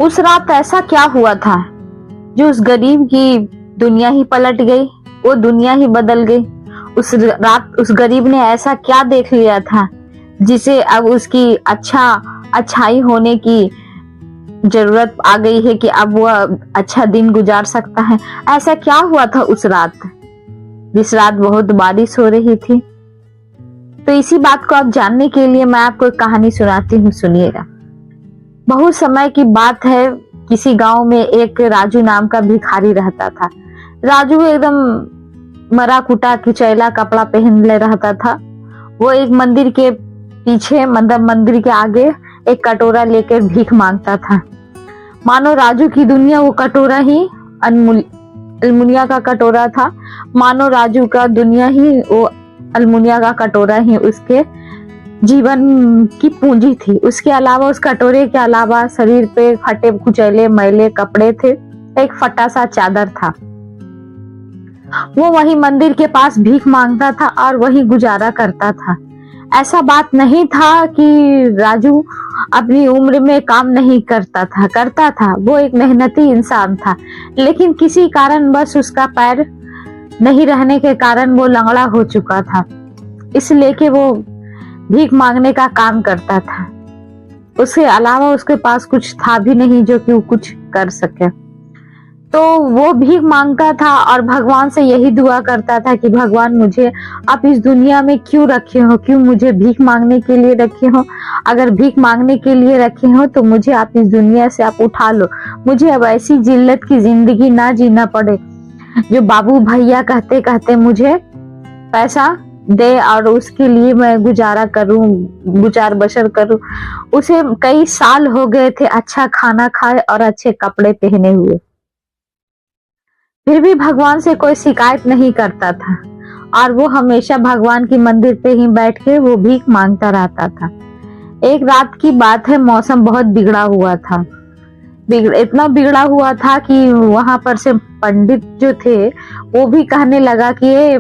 उस रात ऐसा क्या हुआ था जो उस गरीब की दुनिया ही पलट गई, वो दुनिया ही बदल गई। उस रात उस गरीब ने ऐसा क्या देख लिया था जिसे अब उसकी अच्छाई होने की जरूरत आ गई है कि अब वह अच्छा दिन गुजार सकता है। ऐसा क्या हुआ था उस रात, जिस रात बहुत बारिश हो रही थी। तो इसी बात को आप जानने के लिए मैं आपको एक कहानी सुनाती हूँ, सुनिएगा। बहुत समय की बात है, किसी गांव में एक राजू नाम का भिखारी रहता था। राजू एकदम मरा कुटा कुचैला कपड़ा पहन ले रहता था। वो एक मंदिर के पीछे, मतलब मंदिर के आगे एक कटोरा लेकर भीख मांगता था। मानो राजू की दुनिया वो कटोरा ही अल्मुनिया का कटोरा था। मानो राजू का दुनिया ही वो अल्मुनिया का कटोरा ही उसके जीवन की पूंजी थी। उसके अलावा, उस कटोरे के अलावा शरीर पे फटे कुचैले मैले कपड़े थे, एक फटा सा चादर था। वो वही मंदिर के पास भीख मांगता था और वही गुजारा करता था। ऐसा बात नहीं था कि राजू अपनी उम्र में काम नहीं करता था। वो एक मेहनती इंसान था, लेकिन किसी कारण बस उसका पैर नहीं रहने के कारण वो लंगड़ा हो चुका था, इसलिए कि वो भीख मांगने का काम करता था। उसके अलावा उसके पास कुछ था भी नहीं जो कि वो कुछ कर सके। तो वो भीख मांगता था और भगवान से यही दुआ करता था कि भगवान, मुझे आप इस दुनिया में क्यों रखे हो, क्यों मुझे भीख मांगने के लिए रखे हो। अगर भीख मांगने के लिए रखे हो तो मुझे आप इस दुनिया से आप उठा लो। मुझे अब ऐसी जिल्लत की जिंदगी ना जीना पड़े जो बाबू भैया कहते कहते मुझे पैसा दे और उसके लिए मैं गुजारा करूं, गुजार बसर करूं। उसे कई साल हो गए थे अच्छा खाना खाए और अच्छे कपड़े पहने हुए, फिर भी भगवान से कोई शिकायत नहीं करता था और वो हमेशा भगवान की मंदिर पे ही बैठ के वो भीख मांगता रहता था। एक रात की बात है, मौसम बहुत बिगड़ा हुआ था। इतना बिगड़ा हुआ था कि वहां पर से पंडित जो थे वो भी कहने लगा कि ये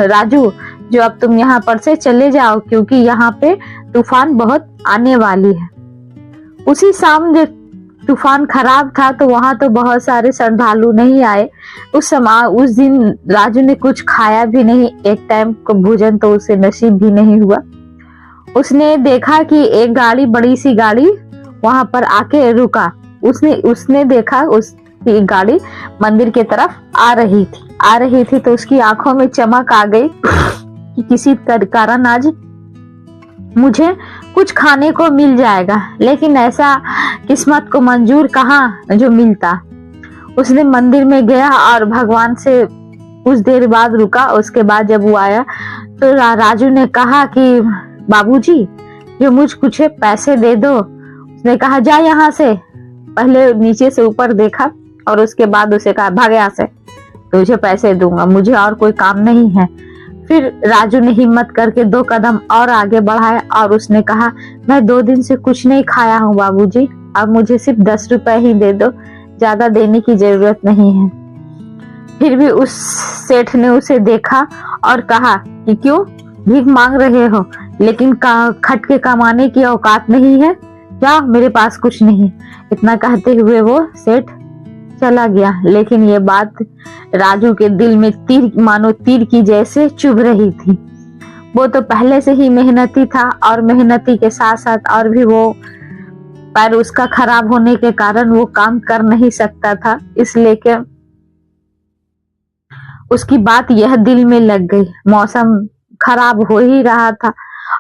राजू, जो अब तुम यहाँ पर से चले जाओ, क्योंकि यहाँ पे तूफान बहुत आने वाली है। उसी शाम जो तूफान खराब था तो वहां तो बहुत सारे श्रद्धालु नहीं आए। उस दिन राजू ने कुछ खाया भी नहीं, एक टाइम को भोजन तो उसे नसीब भी नहीं हुआ। उसने देखा कि एक गाड़ी, बड़ी सी गाड़ी वहां पर आके रुका। उसने देखा उसकी गाड़ी मंदिर के तरफ आ रही थी तो उसकी आंखों में चमक आ गई कि किसी कारण आज मुझे कुछ खाने को मिल जाएगा। लेकिन ऐसा किस्मत को मंजूर कहाँ जो मिलता। उसने मंदिर में गया और भगवान से कुछ देर बाद रुका। उसके बाद जब वो आया तो राजू ने कहा कि बाबूजी, जो मुझ कुछ पैसे दे दो। उसने कहा, जा यहाँ से। पहले नीचे से ऊपर देखा और उसके बाद उसे कहा, भाग यहाँ से, तुझे पैसे दूंगा, मुझे और कोई काम नहीं है। फिर राजू ने हिम्मत करके 2 कदम और आगे बढ़ाया और उसने कहा, मैं 2 दिन से कुछ नहीं खाया हूँ बाबूजी, अब मुझे सिर्फ 10 रुपए ही दे दो, ज्यादा देने की जरूरत नहीं है। फिर भी उस सेठ ने उसे देखा और कहा कि क्यों भीख मांग रहे हो, लेकिन खट के कमाने की औकात नहीं है क्या? मेरे पास कुछ नहीं। इतना कहते हुए वो सेठ चला गया। लेकिन ये बात राजू के दिल में मानो तीर की जैसे चुभ रही थी। वो तो पहले से ही मेहनती था और मेहनती के साथ साथ और भी वो पैर उसका खराब होने के कारण वो काम कर नहीं सकता था, इसलिए कि उसकी बात यह दिल में लग गई। मौसम खराब हो ही रहा था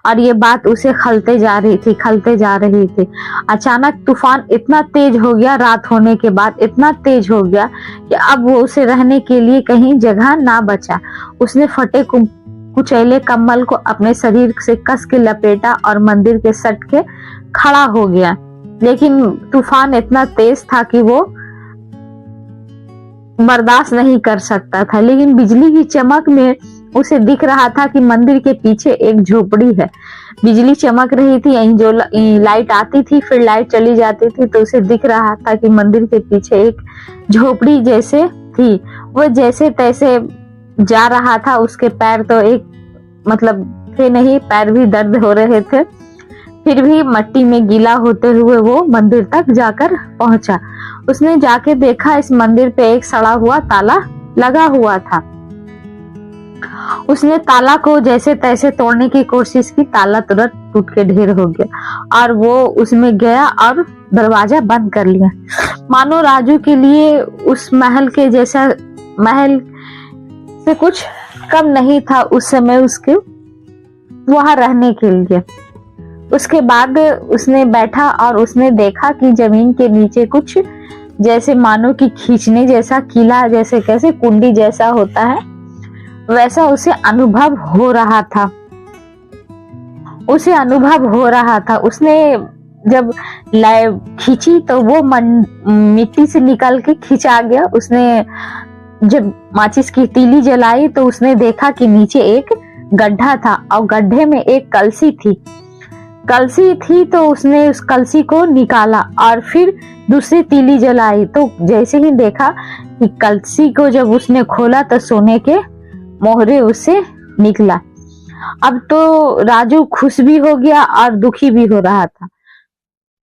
और ये बात उसे खलते जा रही थी। अचानक तूफान इतना तेज हो गया, रात होने के बाद इतना तेज हो गया कि अब वो उसे रहने के लिए कहीं जगह ना बचा। उसने फटे कुचैले कम्बल को अपने शरीर से कस के लपेटा और मंदिर के सट के खड़ा हो गया। लेकिन तूफान इतना तेज था कि वो बर्दाश्त नहीं कर सकता था। लेकिन बिजली की चमक में उसे दिख रहा था कि मंदिर के पीछे एक झोपड़ी है। बिजली चमक रही थी, यहीं जो लाइट आती थी फिर लाइट चली जाती थी, तो उसे दिख रहा था कि मंदिर के पीछे एक झोपड़ी जैसे थी। वो जैसे तैसे जा रहा था। उसके पैर तो एक मतलब थे नहीं, पैर भी दर्द हो रहे थे। फिर भी मिट्टी में गीला होते हुए वो मंदिर तक जाकर पहुंचा। उसने जाके देखा इस मंदिर पे एक सड़ा हुआ ताला लगा हुआ था। उसने ताला को जैसे तैसे तोड़ने की कोशिश की, ताला तुरंत टूट के ढेर हो गया और वो उसमें गया और दरवाजा बंद कर लिया। मानो राजू के लिए उस महल के जैसा महल से कुछ कम नहीं था उस समय उसके वहां रहने के लिए। उसके बाद उसने बैठा और उसने देखा कि जमीन के नीचे कुछ जैसे मानो कि खींचने जैसा किला जैसे कैसे कुंडी जैसा होता है वैसा उसे अनुभव हो रहा था। उसने जब खींची तो वो मिट्टी से निकल के खींचा गया। उसने जब माचिस की तीली जलाई तो उसने देखा कि नीचे एक गड्ढा था और गड्ढे में एक कलसी थी तो उसने उस कलसी को निकाला और फिर दूसरी तीली जलाई तो जैसे ही देखा कि कलसी को जब उसने खोला तो सोने के मोहरे उससे निकला। अब तो राजू खुश भी हो गया और दुखी भी हो रहा था।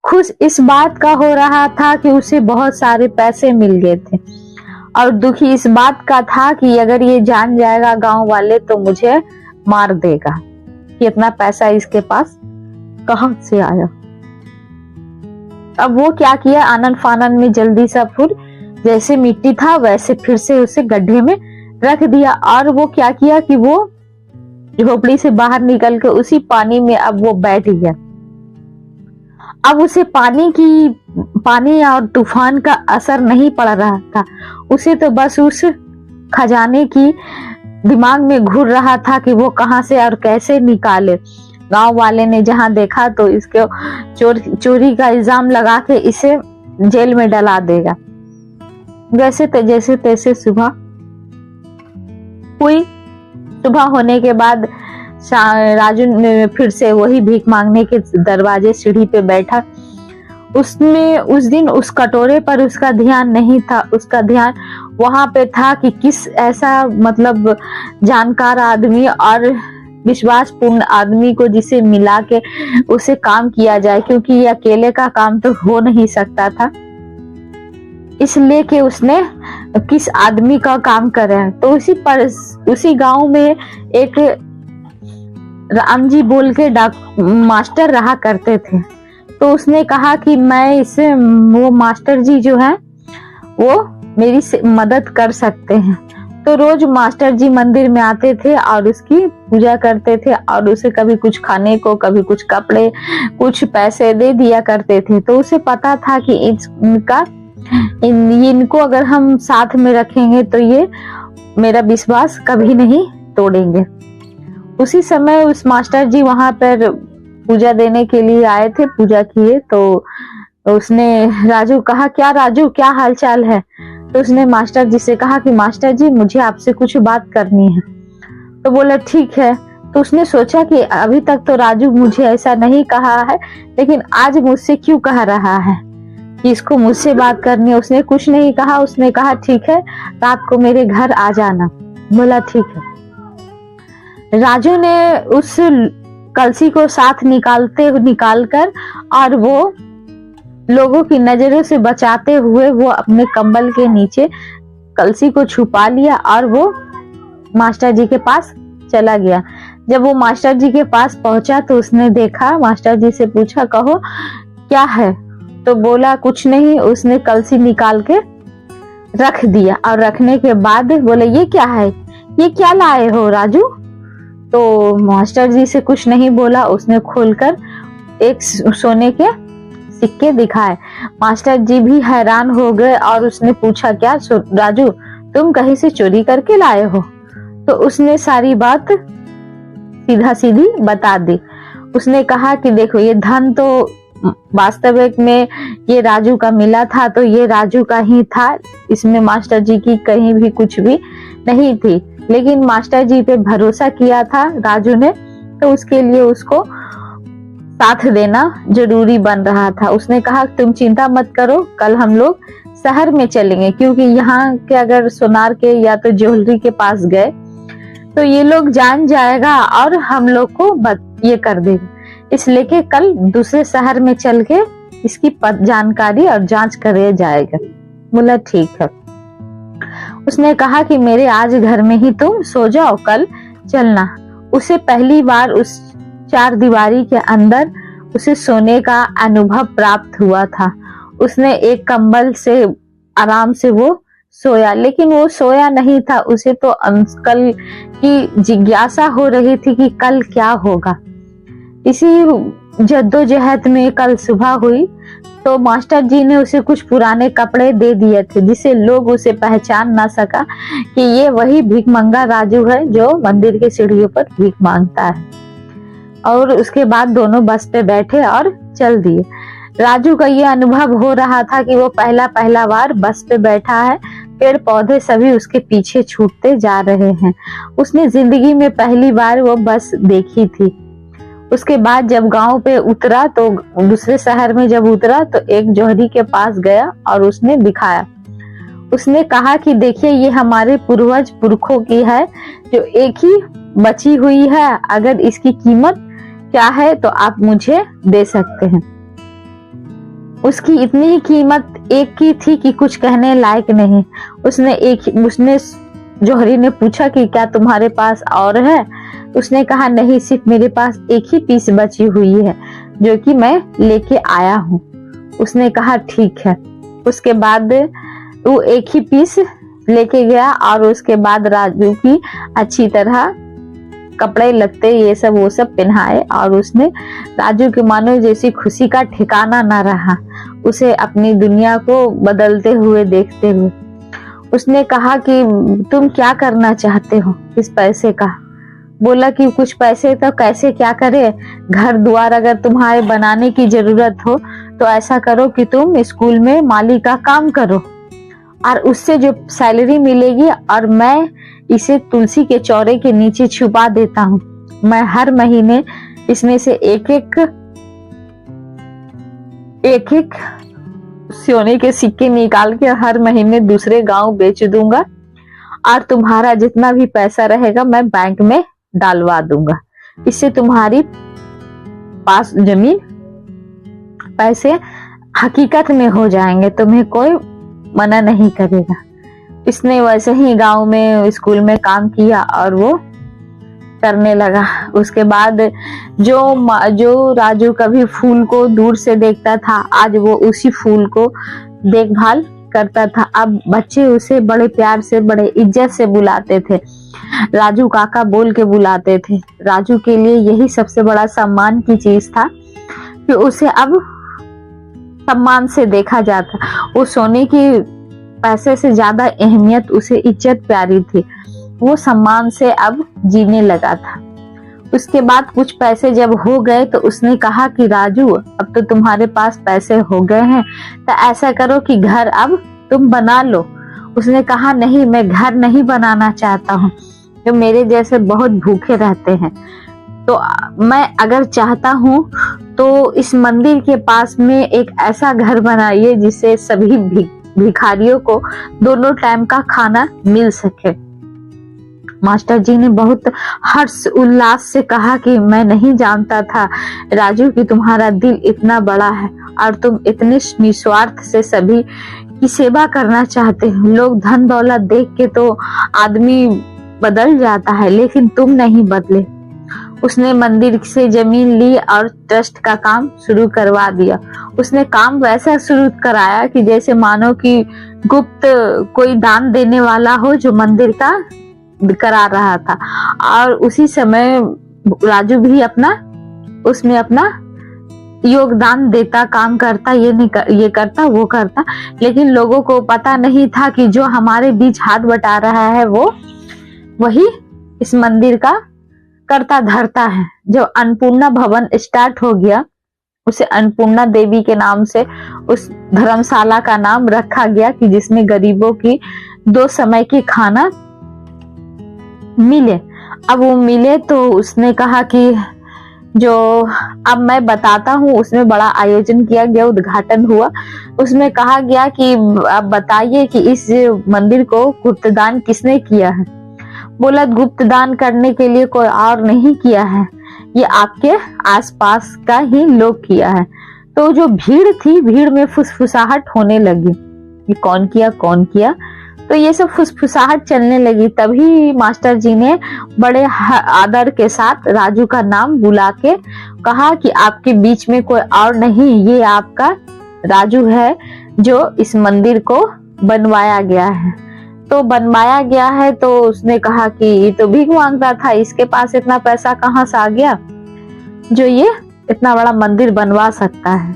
खुश इस बात का हो रहा था कि उसे बहुत सारे पैसे मिल गए थे और दुखी इस बात का था कि अगर ये जान जाएगा गांव वाले तो मुझे मार देगा कि इतना पैसा इसके पास कहां से आया। अब वो क्या किया, आनन फानन में जल्दी सा फुर जैसे मिट्टी था वैसे फिर से उसे गड्ढे में रख दिया और वो क्या किया कि वो झोपड़ी से बाहर निकल के उसी पानी में अब वो बैठ गया। अब उसे पानी और तूफान का असर नहीं पड़ रहा था। उसे तो बस उस खजाने की दिमाग में घूर रहा था कि वो कहां से और कैसे निकाले। गांव वाले ने जहां देखा तो इसके चोरी का इल्जाम लगा के इसे जेल में डला देगा। जैसे तैसे सुबह हुई। सुबह होने के बाद राजू ने फिर से वही भीख मांगने के दरवाजे सीढ़ी पे बैठा। उसमें उस दिन उस कटोरे पर उसका ध्यान नहीं था, उसका ध्यान वहां पे था कि किस ऐसा मतलब जानकार आदमी और विश्वासपूर्ण आदमी को जिसे मिला के उसे काम किया जाए, क्योंकि ये अकेले का काम तो हो नहीं सकता था। इसलिए कि उसने किस आदमी का काम करे। तो उसी गांव में एक राम जी बोल के मास्टर रहा करते थे। तो उसने कहा कि मैं इसे वो मास्टर जी जो है वो मेरी मदद कर सकते हैं। तो रोज मास्टर जी मंदिर में आते थे और उसकी पूजा करते थे और उसे कभी कुछ खाने को, कभी कुछ कपड़े, कुछ पैसे दे दिया करते थे। तो उसे पता था कि इनको अगर हम साथ में रखेंगे तो ये मेरा विश्वास कभी नहीं तोड़ेंगे। उसी समय उस मास्टर जी वहां पर पूजा देने के लिए आए थे, पूजा किए। तो उसने राजू कहा, क्या राजू क्या हालचाल है? तो उसने मास्टर जी से कहा कि मास्टर जी मुझे आपसे कुछ बात करनी है। तो बोला ठीक है। तो उसने सोचा कि अभी तक तो राजू मुझे ऐसा नहीं कहा है, लेकिन आज मुझसे क्यों कह रहा है कि इसको मुझसे बात करनी है। उसने कुछ नहीं कहा, उसने कहा ठीक है रात को मेरे घर आ जाना। बोला ठीक है। राजू ने उस कलसी को साथ निकालकर और वो लोगों की नजरों से बचाते हुए वो अपने कंबल के नीचे कलसी को छुपा लिया और वो मास्टर जी के पास चला गया। जब वो मास्टर जी के पास पहुंचा तो उसने देखा, मास्टर जी से पूछा कहो क्या है? तो बोला कुछ नहीं। उसने कलसी निकाल के रख दिया और रखने के बाद बोले ये क्या है, ये क्या लाए हो राजू? तो मास्टर जी से कुछ नहीं बोला। उसने खोलकर एक सोने के सिक्के दिखाए। मास्टर जी भी हैरान हो गए और उसने पूछा क्या राजू तुम कहीं से चोरी करके लाए हो? तो उसने सारी बात सीधा सीधी बता दी। उसने कहा कि देखो ये धन तो वास्तविक में ये राजू का मिला था, तो ये राजू का ही था, इसमें मास्टर जी की कहीं भी कुछ भी नहीं थी। लेकिन मास्टर जी पे भरोसा किया था राजू ने, तो उसके लिए उसको साथ देना जरूरी बन रहा था। उसने कहा तुम चिंता मत करो, कल हम लोग शहर में चलेंगे, क्योंकि यहाँ के अगर सोनार के या तो ज्वेलरी के पास गए तो ये लोग जान जाएगा और हम लोग को ये कर देगा। इसलिए कि कल दूसरे शहर में चल के इसकी जानकारी और जांच करे जाएगा। बोला ठीक है। उसने कहा कि मेरे आज घर में ही तुम सो जाओ, कल चलना। उसे पहली बार उस चार दीवारी के अंदर उसे सोने का अनुभव प्राप्त हुआ था। उसने एक कंबल से आराम से वो सोया, लेकिन वो सोया नहीं था। उसे तो कल की जिज्ञासा हो रही थी कि कल क्या होगा। इसी जद्दोजहद में कल सुबह हुई तो मास्टर जी ने उसे कुछ पुराने कपड़े दे दिए थे, जिससे लोग उसे पहचान ना सका कि ये वही भिखमंगा राजू है जो मंदिर के सीढ़ियों पर भीख मांगता है। और उसके बाद दोनों बस पे बैठे और चल दिए। राजू का ये अनुभव हो रहा था कि वो पहला बार बस पे बैठा है। पेड़ पौधे सभी उसके पीछे छूटते जा रहे हैं। उसने जिंदगी में पहली बार वो बस देखी थी। उसके बाद जब गांव पे उतरा तो दूसरे शहर में जब उतरा तो एक जौहरी के पास गया और उसने दिखाया। उसने कहा कि देखिए ये हमारे पूर्वज पुरखों की है जो एक ही बची हुई है। अगर इसकी कीमत क्या है तो आप मुझे दे सकते हैं। उसकी इतनी ही कीमत एक की थी कि कुछ कहने लायक नहीं। उसने जौहरी ने पूछा कि क्या तुम्हारे पास और है? उसने कहा नहीं, सिर्फ मेरे पास एक ही पीस बची हुई है जो कि मैं लेके आया हूँ। उसने कहा ठीक है। उसके बाद वो एक ही पीस लेके गया और उसके बाद राजू की अच्छी तरह कपड़े लत्ते ये सब वो सब पहनाए और उसने राजू के मानो जैसी खुशी का ठिकाना ना रहा, उसे अपनी दुनिया को बदलते हुए देखते हुए। उसने कहा कि तुम क्या करना चाहते हो इस पैसे का? बोला कि कुछ पैसे तो कैसे क्या करे, घर द्वार अगर तुम्हारे बनाने की जरूरत हो तो ऐसा करो कि तुम स्कूल में माली का काम करो और उससे जो सैलरी मिलेगी और मैं इसे तुलसी के चौरे के नीचे छुपा देता हूँ। मैं हर महीने इसमें से एक एक सोने के सिक्के निकाल के हर महीने दूसरे गांव बेच दूंगा और तुम्हारा जितना भी पैसा रहेगा मैं बैंक में डालवा दूंगा। इससे तुम्हारी पास जमीन पैसे हकीकत में हो जाएंगे, तुम्हें कोई मना नहीं करेगा। इसने वैसे ही गांव में स्कूल में काम किया और वो करने लगा। उसके बाद जो राजू कभी फूल को दूर से देखता था, आज वो उसी फूल को देखभाल करता था। अब बच्चे उसे बड़े प्यार से बड़े इज्जत से बुलाते थे, राजू काका बोल के बुलाते थे। राजू के लिए यही सबसे बड़ा सम्मान की चीज था कि उसे अब सम्मान से देखा जाता। वो सोने की पैसे से ज्यादा अहमियत उसे इज्जत प्यारी थी। वो सम्मान से अब जीने लगा था। उसके बाद कुछ पैसे जब हो गए तो उसने कहा कि राजू अब तो तुम्हारे पास पैसे हो गए हैं तो ऐसा करो कि घर अब तुम बना लो। उसने कहा नहीं, मैं घर नहीं बनाना चाहता हूँ, जो मेरे जैसे बहुत भूखे रहते हैं। तो मैं अगर चाहता हूँ तो इस मंदिर के पास में एक ऐसा घर बनाइए जिससे सभी भिखारियों को दोनों टाइम का खाना मिल सके। मास्टर जी ने बहुत हर्ष उल्लास से कहा कि मैं नहीं जानता था राजू कि तुम्हारा दिल इतना बड़ा है और तुम इतने निस्वार्थ से सभी की सेवा करना चाहते हो। लोग धन दौलत देख के तो आदमी बदल जाता है, लेकिन तुम नहीं बदले। उसने मंदिर से जमीन ली और ट्रस्ट का काम शुरू करवा दिया। उसने काम वैसा शुरू कराया कि जैसे मानो कि गुप्त कोई दान देने वाला हो जो मंदिर का करा रहा था। और उसी समय राजू भी उसमें अपना योगदान देता, काम करता, ये करता वो करता। लेकिन लोगों को पता नहीं था कि जो हमारे बीच हाथ बटा रहा है वो वही इस मंदिर का करता धरता है। जब अन्नपूर्णा भवन स्टार्ट हो गया, उसे अन्नपूर्णा देवी के नाम से उस धर्मशाला का नाम रखा गया कि जिसमें गरीबों की 2 समय की खाना मिले। अब वो मिले तो उसने कहा कि जो अब मैं बताता हूँ, उसमें बड़ा आयोजन किया गया, उद्घाटन हुआ। उसमें कहा गया कि अब बताइए कि इस मंदिर को गुप्तदान किसने किया है। बोला गुप्तदान करने के लिए कोई और नहीं किया है, ये आपके आसपास का ही लोग किया है। तो जो भीड़ थी, भीड़ में फुसफुसाहट होने लगी, ये कौन किया कौन किया, तो ये सब फुसफुसाहट चलने लगी। तभी मास्टर जी ने बड़े आदर के साथ राजू का नाम बुला के कहा कि आपके बीच में कोई और नहीं, ये आपका राजू है जो इस मंदिर को बनवाया गया है। तो बनवाया गया है तो उसने कहा कि ये तो भीख मांगता था, इसके पास इतना पैसा कहाँ से आ गया जो ये इतना बड़ा मंदिर बनवा सकता है।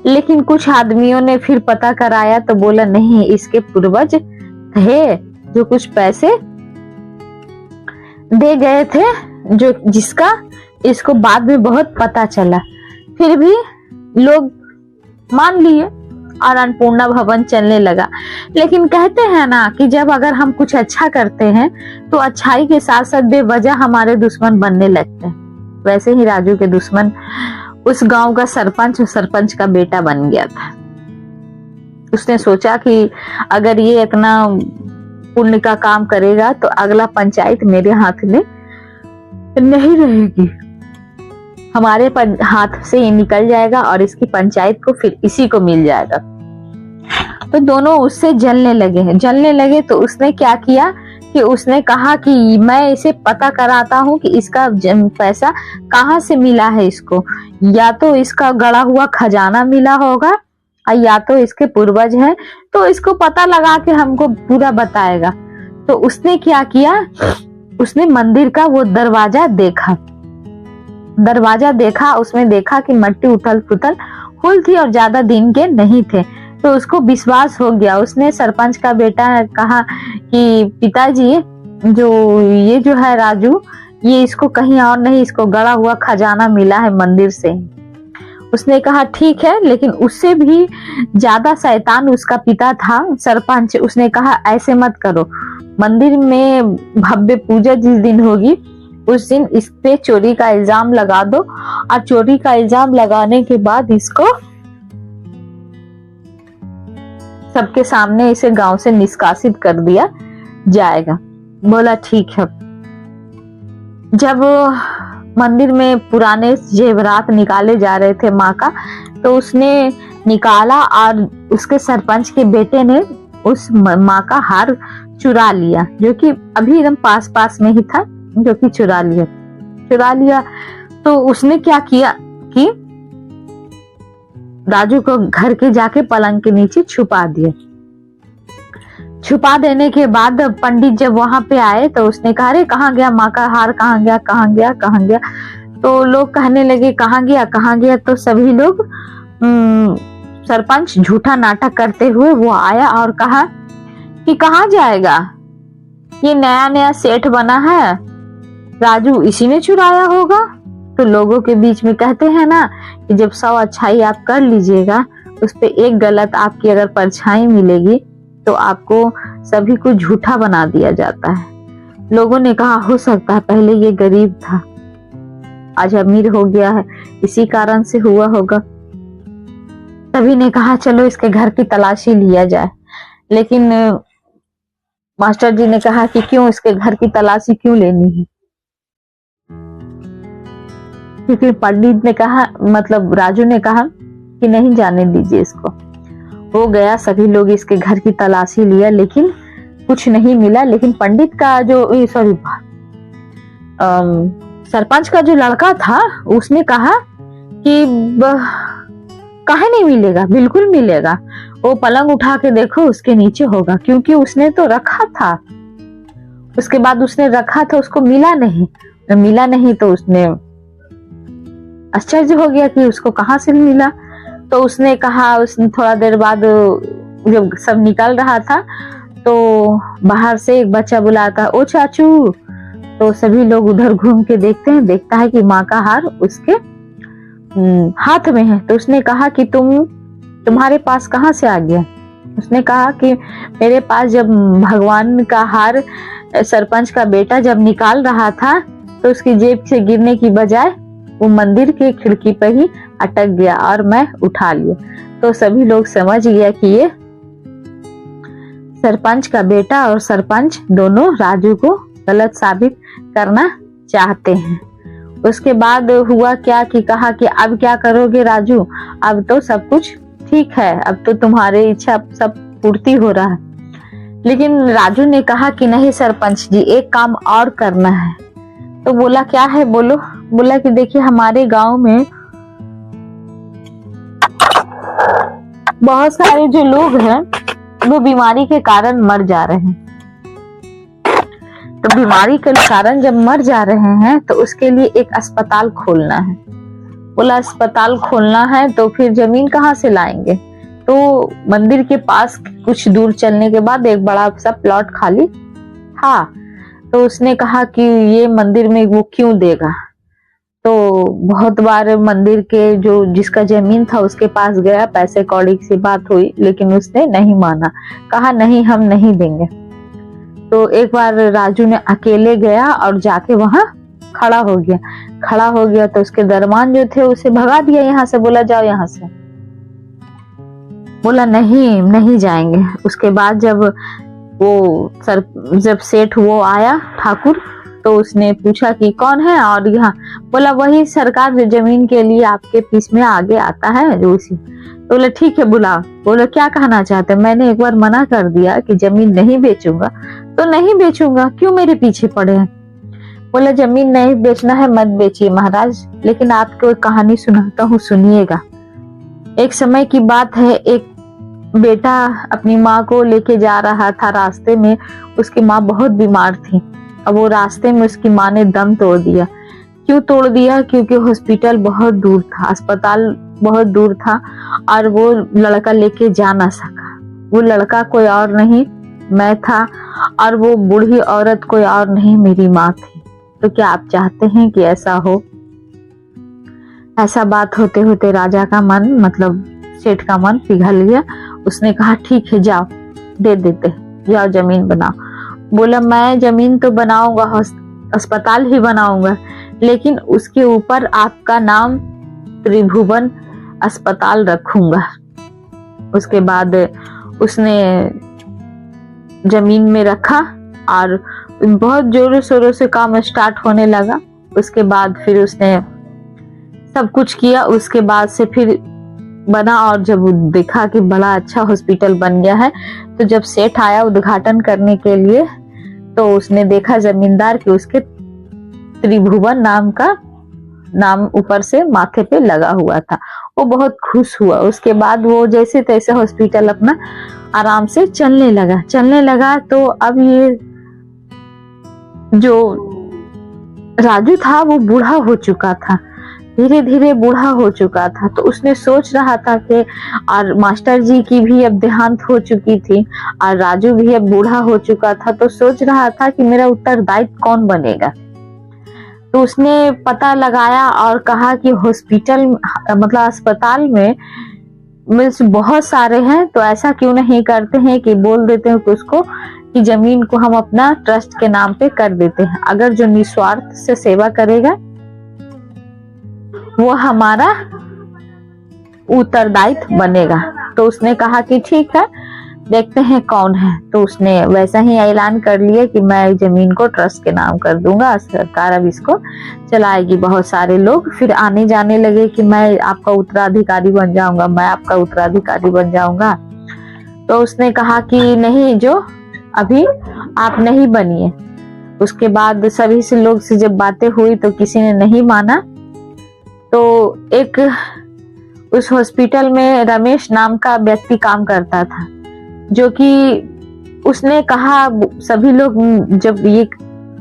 लेकिन कुछ आदमियों ने फिर पता कराया तो बोला नहीं, इसके पूर्वज थे जो कुछ पैसे दे गए थे, जो जिसका इसको बाद में बहुत पता चला। फिर भी लोग मान लिए और अन्नपूर्णा भवन चलने लगा। लेकिन कहते हैं ना कि जब अगर हम कुछ अच्छा करते हैं तो अच्छाई के साथ साथ बेवजह हमारे दुश्मन बनने लगते हैं। वैसे ही राजू के दुश्मन उस गांव का सरपंच और सरपंच का बेटा बन गया था। उसने सोचा कि अगर ये इतना पुण्य का काम करेगा तो अगला पंचायत मेरे हाथ में नहीं रहेगी, हमारे हाथ से ये निकल जाएगा और इसकी पंचायत को फिर इसी को मिल जाएगा। तो दोनों उससे जलने लगे। तो उसने क्या किया कि उसने कहा कि मैं इसे पता कराता हूँ कि इसका पैसा कहाँ से मिला है इसको, या तो इसका गड़ा हुआ खजाना मिला होगा या तो इसके पूर्वज हैं, तो इसको पता लगा के हमको पूरा बताएगा। तो उसने क्या किया, उसने मंदिर का वो दरवाजा देखा, उसमें देखा कि मट्टी उथल पुथल हुल थी और ज्यादा दिन के नहीं थे। तो उसको विश्वास हो गया। उसने सरपंच का बेटा कहा कि पिताजी, जो है राजू, ये इसको कहीं और नहीं, इसको गड़ा हुआ खजाना मिला है मंदिर से। उसने कहा ठीक है, लेकिन उससे भी ज्यादा शैतान उसका पिता था सरपंच। उसने कहा ऐसे मत करो, मंदिर में भव्य पूजा जिस दिन होगी उस दिन इस पे चोरी का इल्जाम लगा दो, और चोरी का इल्जाम लगाने के बाद इसको सबके सामने इसे गांव से निष्कासित कर दिया जाएगा। बोला ठीक है। जब मंदिर में पुराने जेवरात निकाले जा रहे थे माँ का, तो उसने निकाला और उसके सरपंच के बेटे ने उस माँ का हार चुरा लिया, जो कि अभी एकदम पास में ही था, जो कि चुरा लिया। तो उसने क्या किया कि राजू को घर के जाके पलंग के नीचे छुपा दिया। छुपा देने के बाद पंडित जब वहां पे आए तो उसने कहा अरे कहाँ गया माँ का हार, कहाँ गया। तो लोग कहने लगे कहाँ गया। तो सभी लोग सरपंच झूठा नाटक करते हुए वो आया और कहा कि कहाँ जाएगा, ये नया सेठ बना है, राजू इसी ने चुराया होगा। तो लोगों के बीच में कहते हैं ना कि जब 100 अच्छाई आप कर लीजिएगा, उस पे एक गलत आपकी अगर परछाई मिलेगी तो आपको सभी को झूठा बना दिया जाता है। लोगों ने कहा हो सकता है पहले ये गरीब था, आज अमीर हो गया है, इसी कारण से हुआ होगा। सभी ने कहा चलो इसके घर की तलाशी लिया जाए। लेकिन मास्टर जी ने कहा कि क्यों इसके घर की तलाशी क्यों लेनी है, क्योंकि पंडित ने कहा, मतलब राजू ने कहा कि नहीं जाने दीजिए इसको। हो गया, सभी लोग इसके घर की तलाशी लिया लेकिन कुछ नहीं मिला। लेकिन पंडित का जो सरपंच का जो लड़का था उसने कहा कि काहे नहीं मिलेगा, बिल्कुल मिलेगा, वो पलंग उठा के देखो उसके नीचे होगा, क्योंकि उसने तो रखा था। उसके बाद उसने रखा था, उसको मिला नहीं तो उसने आश्चर्य हो गया कि उसको कहाँ से मिला। तो उसने कहा, उसने थोड़ा देर बाद जब सब निकल रहा था तो बाहर से एक बच्चा बुलाता ओ चाचू। तो सभी लोग उधर घूम के देखता है कि माँ का हार उसके हाथ में है। तो उसने कहा कि तुम्हारे पास कहाँ से आ गया। उसने कहा कि मेरे पास जब भगवान का हार सरपंच का बेटा जब निकाल रहा था तो उसकी जेब से गिरने की बजाय वो मंदिर के खिड़की पर ही अटक गया और मैं उठा लिया। तो सभी लोग समझ गया कि ये सरपंच का बेटा और सरपंच दोनों राजू को गलत साबित करना चाहते हैं। उसके बाद हुआ क्या कि कहा कि अब क्या करोगे राजू, अब तो सब कुछ ठीक है, अब तो तुम्हारी इच्छा सब पूर्ति हो रहा है। लेकिन राजू ने कहा कि नहीं सरपंच जी, एक काम और करना है। तो बोला क्या है, बोलो। बोला कि देखिए हमारे गांव में बहुत सारे जो लोग हैं वो बीमारी के कारण मर जा रहे हैं। तो बीमारी के कारण जब मर जा रहे हैं तो उसके लिए एक अस्पताल खोलना है। बोला अस्पताल खोलना है तो फिर जमीन कहाँ से लाएंगे। तो मंदिर के पास कुछ दूर चलने के बाद एक बड़ा सा प्लॉट खाली था। तो उसने कहा कि ये मंदिर में वो क्यों देगा। तो बहुत बार मंदिर के जो जिसका जमीन था उसके पास गया, पैसे कौड़ी की बात हुई, लेकिन उसने नहीं माना, कहा नहीं हम नहीं देंगे। तो एक बार राजू ने अकेले गया और जाके वहां खड़ा हो गया तो उसके दरमान जो थे उसे भगा दिया यहाँ से, बोला जाओ यहाँ से। बोला नहीं जाएंगे। उसके बाद जब सेठ वो आया ठाकुर, तो उसने पूछा कि कौन है, और यहाँ बोला वही सरकार जो जमीन के लिए आपके पीस में आगे आता है जो उसी। तो बोला ठीक है बुलाओ। बोला क्या कहना चाहते, मैंने एक बार मना कर दिया कि जमीन नहीं बेचूंगा तो नहीं बेचूंगा, क्यों मेरे पीछे पड़े हैं। बोला जमीन नहीं बेचना है मत बेचिए महाराज, लेकिन आपको एक कहानी सुनाता हूँ, सुनिएगा। एक समय की बात है, एक बेटा अपनी माँ को लेके जा रहा था, रास्ते में उसकी माँ बहुत बीमार थी। अब वो रास्ते में उसकी माँ ने दम तोड़ दिया। क्यों तोड़ दिया, क्योंकि हॉस्पिटल बहुत दूर था, अस्पताल बहुत दूर था और वो लड़का लेके जा ना सका। वो लड़का कोई और नहीं मैं था और वो बूढ़ी औरत कोई और नहीं मेरी माँ थी। तो क्या आप चाहते हैं कि ऐसा हो। ऐसा बात होते होते राजा का मन, मतलब सेठ का मन पिघल गया। उसने कहा ठीक है जाओ दे देते, जाओ जमीन बनाओ। बोला मैं जमीन तो बनाऊंगा, अस्पताल ही बनाऊंगा, लेकिन उसके ऊपर आपका नाम त्रिभुवन अस्पताल रखूंगा। उसके बाद उसने जमीन में रखा और बहुत जोरों शोरों से काम स्टार्ट होने लगा। उसके बाद फिर उसने सब कुछ किया, उसके बाद से फिर बना। और जब देखा कि बड़ा अच्छा हॉस्पिटल बन गया है, तो जब सेठ आया उद्घाटन करने के लिए, तो उसने देखा जमींदार कि उसके त्रिभुवन नाम का नाम ऊपर से माथे पे लगा हुआ था। वो बहुत खुश हुआ। उसके बाद वो जैसे तैसे हॉस्पिटल अपना आराम से चलने लगा। तो अब ये जो राजू था वो बूढ़ा हो चुका था, धीरे धीरे बूढ़ा हो चुका था। तो उसने सोच रहा था कि, और मास्टर जी की भी अब देहांत हो चुकी थी और राजू भी अब बूढ़ा हो चुका था, तो सोच रहा था कि मेरा उत्तरदायित्व कौन बनेगा। तो उसने पता लगाया और कहा कि हॉस्पिटल मतलब अस्पताल में मीन्स बहुत सारे हैं, तो ऐसा क्यों नहीं करते हैं कि बोल देते हैं कि उसको कि जमीन को हम अपना ट्रस्ट के नाम पे कर देते हैं, अगर जो निस्वार्थ से सेवा करेगा वो हमारा उत्तरदायित्व बनेगा। तो उसने कहा कि ठीक है देखते हैं कौन है। तो उसने वैसा ही ऐलान कर लिया कि मैं जमीन को ट्रस्ट के नाम कर दूंगा, सरकार अब इसको चलाएगी। बहुत सारे लोग फिर आने जाने लगे कि मैं आपका उत्तराधिकारी बन जाऊंगा, मैं आपका उत्तराधिकारी बन जाऊंगा। तो उसने कहा कि नहीं, जो अभी आप नहीं बनिए। उसके बाद सभी से लोग से जब बातें हुई तो किसी ने नहीं माना। तो एक उस हॉस्पिटल में रमेश नाम का व्यक्ति काम करता था, जो कि उसने कहा, सभी लोग जब ये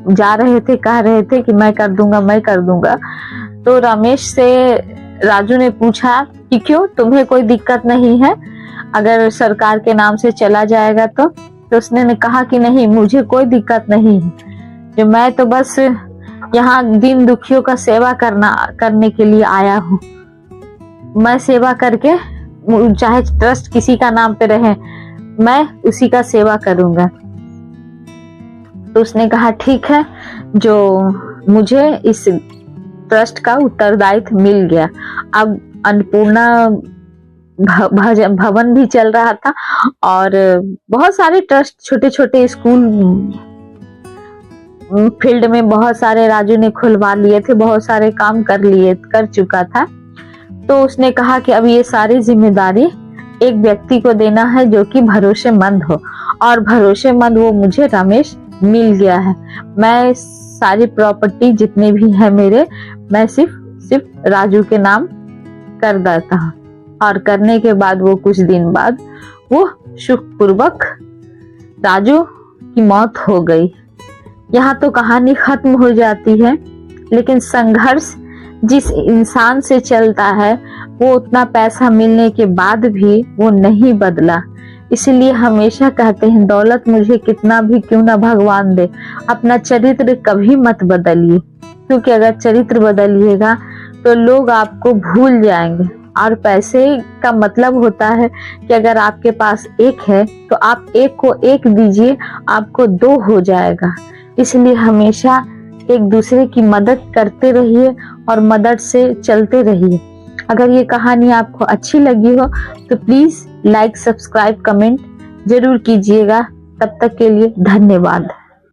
जा रहे थे कह रहे थे कि मैं कर दूंगा। तो रमेश से राजू ने पूछा कि क्यों, तुम्हें कोई दिक्कत नहीं है अगर सरकार के नाम से चला जाएगा तो उसने कहा कि नहीं मुझे कोई दिक्कत नहीं है, जो मैं तो बस यहाँ दीन दुखियों का सेवा करने के लिए आया हूँ। मैं सेवा करके, चाहे ट्रस्ट किसी का नाम पे रहे, मैं उसी का सेवा करूंगा। तो उसने कहा ठीक है, जो मुझे इस ट्रस्ट का उत्तरदायित्व मिल गया। अब अन्नपूर्णा भवन भी चल रहा था और बहुत सारे ट्रस्ट, छोटे छोटे स्कूल फील्ड में बहुत सारे राजू ने खुलवा लिए थे, बहुत सारे काम कर चुका था। तो उसने कहा कि अब ये सारी जिम्मेदारी एक व्यक्ति को देना है जो कि भरोसेमंद हो, और भरोसेमंद वो मुझे रमेश मिल गया है। मैं सारी प्रॉपर्टी जितने भी है मेरे, मैं सिर्फ राजू के नाम कर देता हूँ। और करने के बाद वो कुछ दिन बाद वो सुखपूर्वक राजू की मौत हो गई। यहाँ तो कहानी खत्म हो जाती है, लेकिन संघर्ष जिस इंसान से चलता है वो उतना पैसा मिलने के बाद भी वो नहीं बदला। इसलिए हमेशा कहते हैं दौलत मुझे कितना भी क्यों ना भगवान दे, अपना चरित्र कभी मत बदलिए, क्योंकि अगर चरित्र बदलिएगा तो लोग आपको भूल जाएंगे। और पैसे का मतलब होता है कि अगर आपके पास एक है तो आप एक को एक दीजिए, आपको दो हो जाएगा। इसलिए हमेशा एक दूसरे की मदद करते रहिए और मदद से चलते रहिए। अगर ये कहानी आपको अच्छी लगी हो तो प्लीज लाइक, सब्सक्राइब, कमेंट जरूर कीजिएगा। तब तक के लिए धन्यवाद।